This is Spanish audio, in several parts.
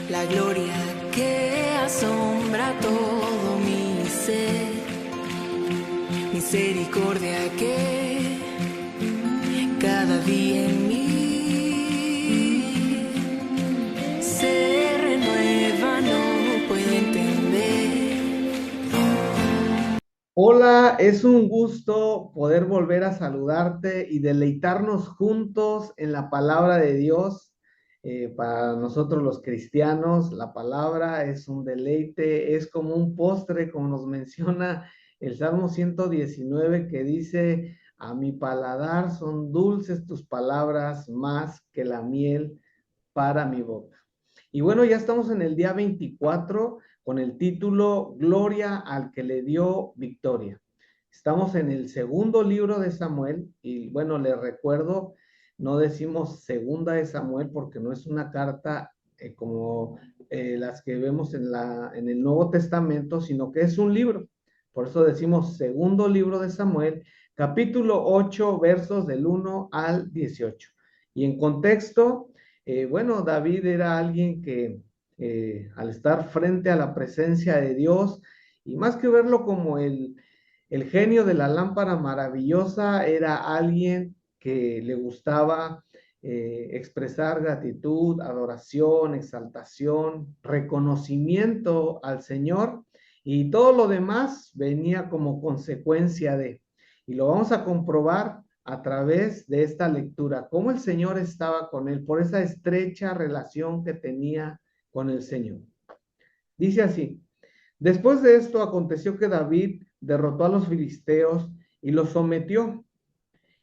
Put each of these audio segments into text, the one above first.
la gloria que asombra todo mi ser, misericordia que cada día en mí se renueva, no puedo entender. Hola, es un gusto poder volver a saludarte y deleitarnos juntos en la palabra de Dios. Para nosotros los cristianos, la palabra es un deleite, es como un postre, como nos menciona el Salmo 119, que dice: a mi paladar son dulces tus palabras más que la miel para mi boca. Y bueno, ya estamos en el día 24 con el título Gloria al que le dio victoria. Estamos en el segundo libro de Samuel y bueno, les recuerdo, no decimos segunda de Samuel porque no es una carta como las que vemos en el Nuevo Testamento, sino que es un libro. Por eso decimos segundo libro de Samuel, capítulo 8, versos del 1 al 18. Y en contexto, bueno, David era alguien que al estar frente a la presencia de Dios, y más que verlo como el genio de la lámpara maravillosa, era alguien que le gustaba expresar gratitud, adoración, exaltación, reconocimiento al Señor, y todo lo demás venía como consecuencia de. Y lo vamos a comprobar a través de esta lectura, cómo el Señor estaba con él, por esa estrecha relación que tenía con el Señor. Dice así: después de esto aconteció que David derrotó a los filisteos y los sometió,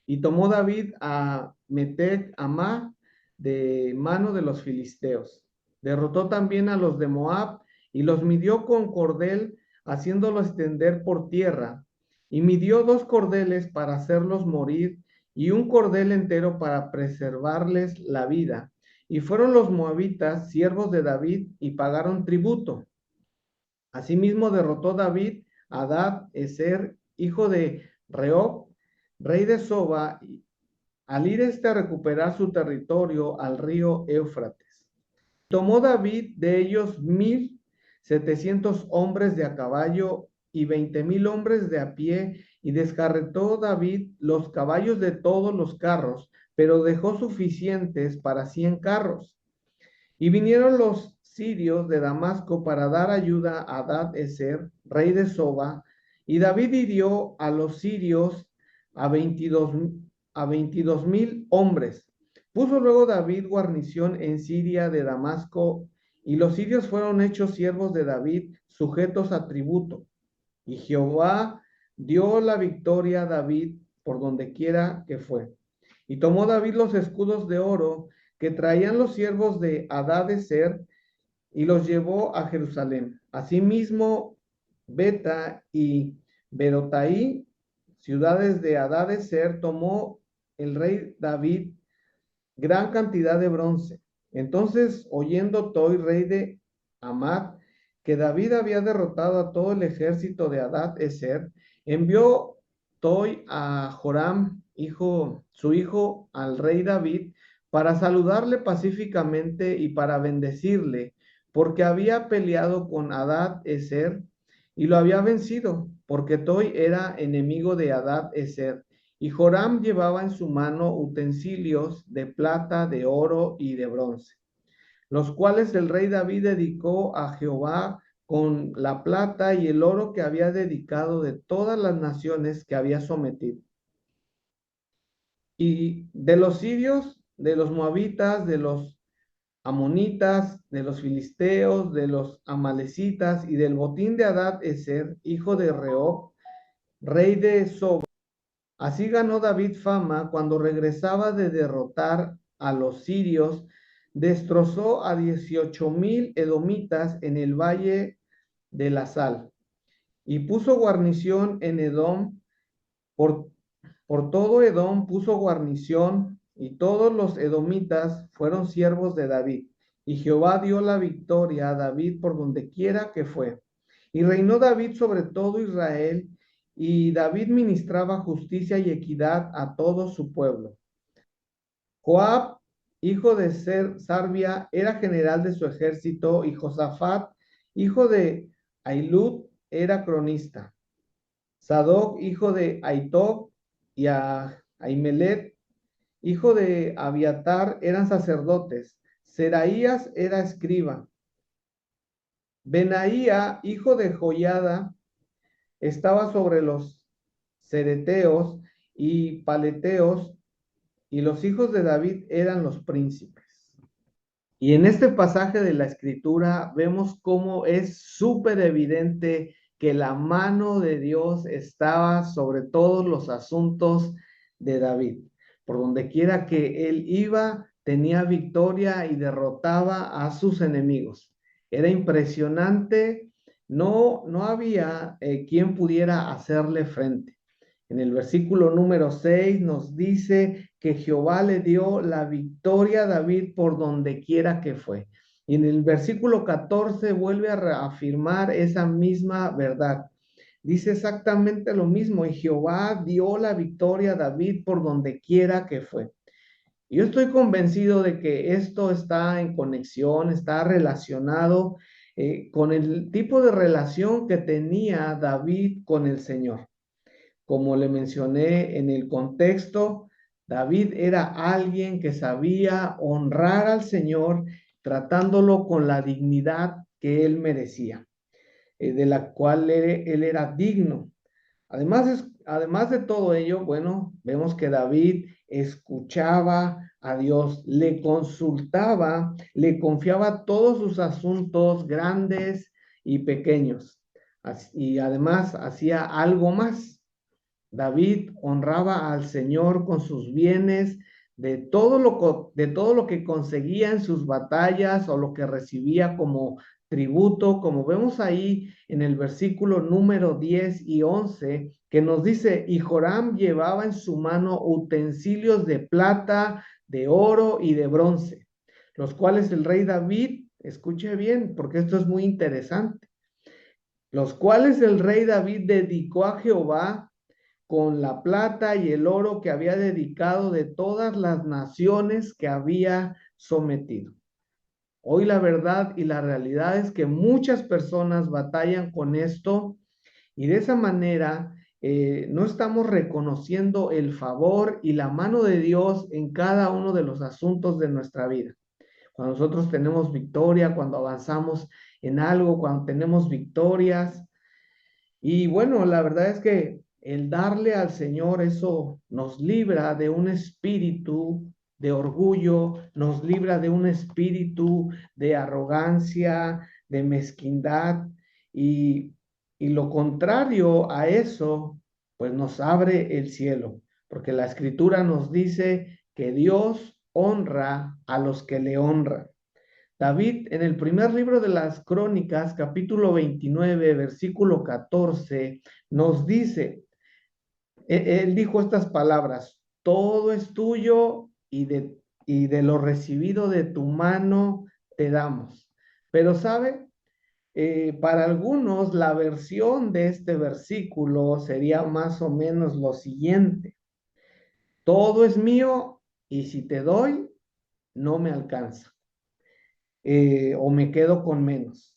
y tomó David a Metec Amá de mano de los filisteos. Derrotó también a los de Moab y los midió con cordel, haciéndolo extender por tierra. Y midió 2 cordeles para hacerlos morir y un cordel entero para preservarles la vida. Y fueron los moabitas siervos de David y pagaron tributo. Asimismo derrotó David a Hadad Ezer, hijo de Rehob, rey de Soba, al ir este a recuperar su territorio al río Éufrates. Tomó David de ellos 1,700 hombres de a caballo y 20,000 hombres de a pie, y descarretó David los caballos de todos los carros, pero dejó suficientes para 100 carros. Y vinieron los sirios de Damasco para dar ayuda a Hadad Ezer, rey de Soba, y David hirió a los sirios a 22,000 hombres. Puso luego David guarnición en Siria de Damasco, y los sirios fueron hechos siervos de David, sujetos a tributo. Y Jehová dio la victoria a David por donde quiera que fue. Y tomó David los escudos de oro que traían los siervos de Hadadezer y los llevó a Jerusalén. Asimismo, Beta y Berotaí, ciudades de Hadadezer, tomó el rey David gran cantidad de bronce. Entonces, oyendo Toi, rey de Amad, que David había derrotado a todo el ejército de Hadad Ezer, envió Toi a Joram, su hijo, al rey David, para saludarle pacíficamente y para bendecirle, porque había peleado con Hadad Ezer y lo había vencido, porque Toi era enemigo de Hadad Ezer. Y Joram llevaba en su mano utensilios de plata, de oro y de bronce, los cuales el rey David dedicó a Jehová con la plata y el oro que había dedicado de todas las naciones que había sometido. Y de los sirios, de los moabitas, de los amonitas, de los filisteos, de los amalecitas y del botín de Hadad Ezer, hijo de Rehob, rey de Soba. Así ganó David fama cuando regresaba de derrotar a los sirios. Destrozó a 18,000 edomitas en el valle de la Sal y puso guarnición en Edom. Por, por todo Edom puso guarnición, y todos los edomitas fueron siervos de David. Y Jehová dio la victoria a David por donde quiera que fue. Y reinó David sobre todo Israel, y David ministraba justicia y equidad a todo su pueblo. Joab, hijo de Sarbia, era general de su ejército, y Josafat, hijo de Ahilud, era cronista. Sadoc, hijo de Ahitob, y Ahimelech, hijo de Abiatar, eran sacerdotes. Seraías era escriba. Benaía, hijo de Joiada, estaba sobre los cereteos y paleteos, y los hijos de David eran los príncipes. Y en este pasaje de la escritura vemos cómo es súper evidente que la mano de Dios estaba sobre todos los asuntos de David. Por donde quiera que él iba, tenía victoria y derrotaba a sus enemigos. Era impresionante, no había quien pudiera hacerle frente. En el versículo número 6 nos dice que Jehová le dio la victoria a David por donde quiera que fue. Y en el versículo 14 vuelve a reafirmar esa misma verdad. Dice exactamente lo mismo, y Jehová dio la victoria a David por donde quiera que fue. Y yo estoy convencido de que esto está en conexión, está relacionado con el tipo de relación que tenía David con el Señor. Como le mencioné en el contexto, David era alguien que sabía honrar al Señor tratándolo con la dignidad que él merecía, de la cual él era digno. Además de todo ello, bueno, vemos que David escuchaba a Dios, le consultaba, le confiaba todos sus asuntos grandes y pequeños. Y además hacía algo más. David honraba al Señor con sus bienes, de todo lo que conseguía en sus batallas o lo que recibía como tributo, como vemos ahí en el versículo número 10 y 11, que nos dice, y Joram llevaba en su mano utensilios de plata, de oro y de bronce, los cuales el rey David, escuche bien, porque esto es muy interesante, los cuales el rey David dedicó a Jehová con la plata y el oro que había dedicado de todas las naciones que había sometido. Hoy la verdad y la realidad es que muchas personas batallan con esto y de esa manera no estamos reconociendo el favor y la mano de Dios en cada uno de los asuntos de nuestra vida. Cuando nosotros tenemos victoria, cuando avanzamos en algo, cuando tenemos victorias, y bueno, la verdad es que el darle al Señor eso nos libra de un espíritu de orgullo, nos libra de un espíritu de arrogancia, de mezquindad y lo contrario a eso, pues nos abre el cielo, porque la escritura nos dice que Dios honra a los que le honran. David, en el primer libro de las Crónicas, capítulo 29, versículo 14, nos dice, él dijo estas palabras, todo es tuyo y de lo recibido de tu mano te damos. Pero, ¿sabe? Para algunos la versión de este versículo sería más o menos lo siguiente, todo es mío y si te doy, no me alcanza. O me quedo con menos.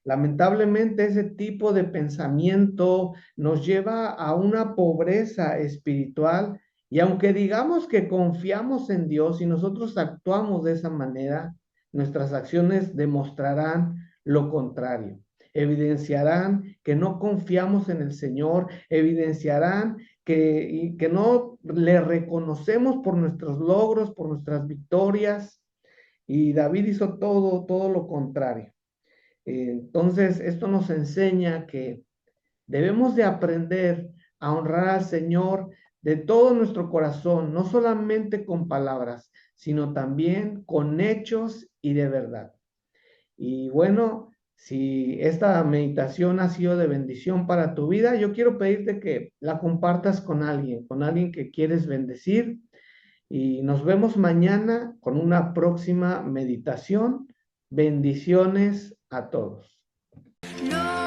Lamentablemente ese tipo de pensamiento nos lleva a una pobreza espiritual y aunque digamos que confiamos en Dios y nosotros actuamos de esa manera, nuestras acciones demostrarán lo contrario. Evidenciarán que no confiamos en el Señor, evidenciarán que no le reconocemos por nuestros logros, por nuestras victorias. Y David hizo todo lo contrario. Entonces, esto nos enseña que debemos de aprender a honrar al Señor de todo nuestro corazón, no solamente con palabras, sino también con hechos y de verdad. Y bueno, si esta meditación ha sido de bendición para tu vida, yo quiero pedirte que la compartas con alguien que quieres bendecir. Y nos vemos mañana con una próxima meditación. Bendiciones a todos. No.